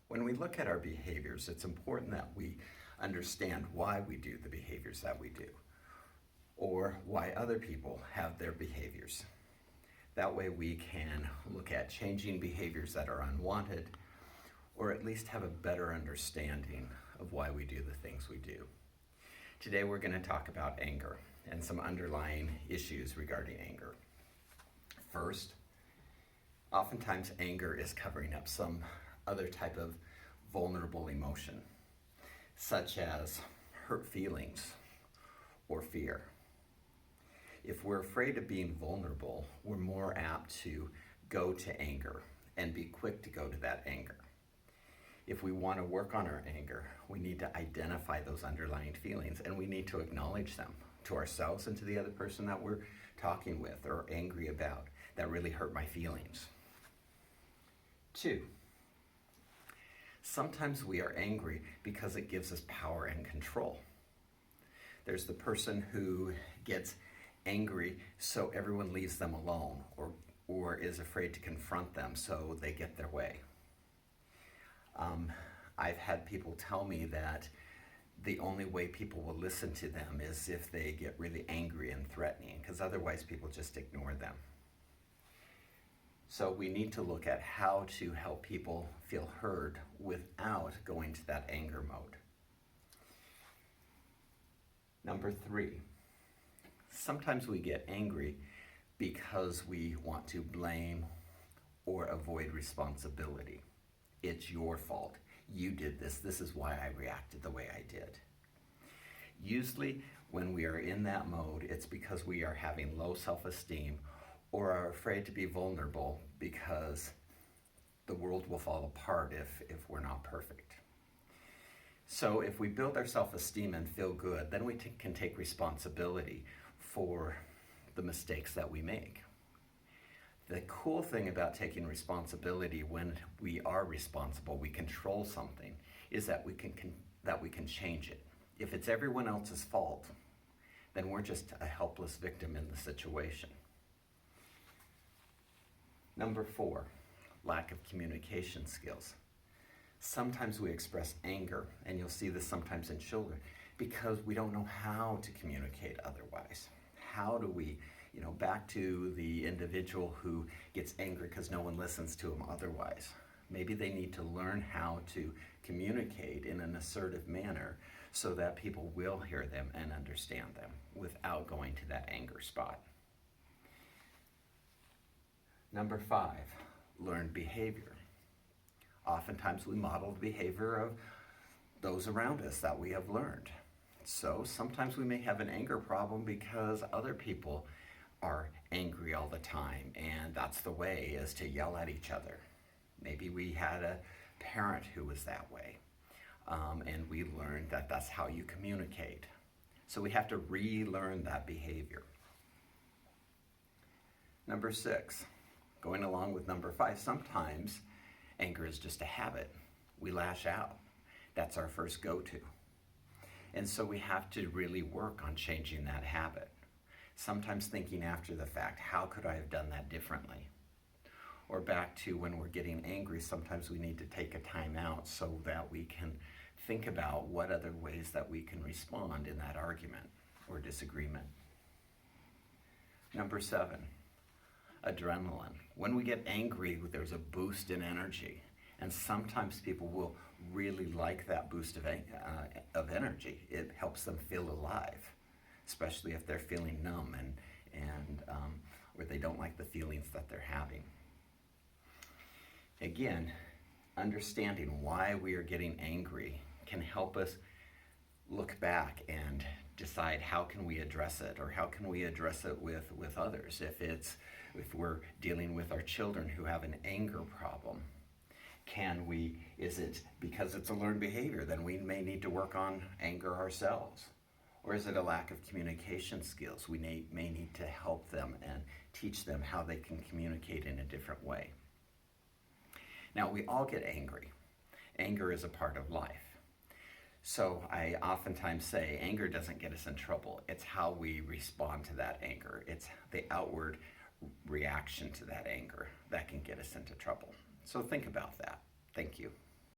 When we look at our behaviors, it's important that we understand why we do the behaviors that we do, or why other people have their behaviors. That way we can look at changing behaviors that are unwanted, or at least have a better understanding of why we do the things we do. Today we're going to talk about anger and some underlying issues regarding anger. First, oftentimes anger is covering up some other type of vulnerable emotion, such as hurt feelings or fear. If we're afraid of being vulnerable, we're more apt to go to anger and be quick to go to that anger. If we want to work on our anger, we need to identify those underlying feelings and we need to acknowledge them to ourselves and to the other person that we're talking with or angry about. That really hurt my feelings. 2, sometimes we are angry because it gives us power and control. There's the person who gets angry so everyone leaves them alone or is afraid to confront them so they get their way. I've had people tell me that the only way people will listen to them is if they get really angry and threatening, because otherwise people just ignore them. So we need to look at how to help people feel heard without going to that anger mode. Number 3, sometimes we get angry because we want to blame or avoid responsibility. It's your fault. You did this. This is why I reacted the way I did. Usually when we are in that mode, it's because we are having low self-esteem or are afraid to be vulnerable because the world will fall apart if we're not perfect. So if we build our self-esteem and feel good, then we can take responsibility for the mistakes that we make. The cool thing about taking responsibility when we are responsible, we control something, is that we can change it. If it's everyone else's fault, then we're just a helpless victim in the situation. Number 4, lack of communication skills. Sometimes we express anger, and you'll see this sometimes in children, because we don't know how to communicate otherwise. How do we, back to the individual who gets angry because no one listens to him otherwise. Maybe they need to learn how to communicate in an assertive manner so that people will hear them and understand them without going to that anger spot. Number 5, learned behavior. Oftentimes we model the behavior of those around us that we have learned. So sometimes we may have an anger problem because other people are angry all the time, and that's the way, is to yell at each other. Maybe we had a parent who was that way, and we learned that that's how you communicate. So we have to relearn that behavior. Number 6, going along with number 5, sometimes anger is just a habit. We lash out. That's our first go-to. And so we have to really work on changing that habit. Sometimes thinking after the fact, how could I have done that differently? Or back to when we're getting angry, sometimes we need to take a time out so that we can think about what other ways that we can respond in that argument or disagreement. Number 7, adrenaline. When we get angry, there's a boost in energy. And sometimes people will really like that boost of energy. It helps them feel alive, especially if they're feeling numb and or they don't like the feelings that they're having. Again, understanding why we are getting angry can help us look back and decide how can we address it, or how can we address it with others. If we're dealing with our children who have an anger problem, is it because it's a learned behavior, then we may need to work on anger ourselves? Or is it a lack of communication skills? We may need to help them and teach them how they can communicate in a different way. Now, we all get angry. Anger is a part of life. So I oftentimes say anger doesn't get us in trouble. It's how we respond to that anger. It's the outward reaction to that anger that can get us into trouble. So think about that. Thank you.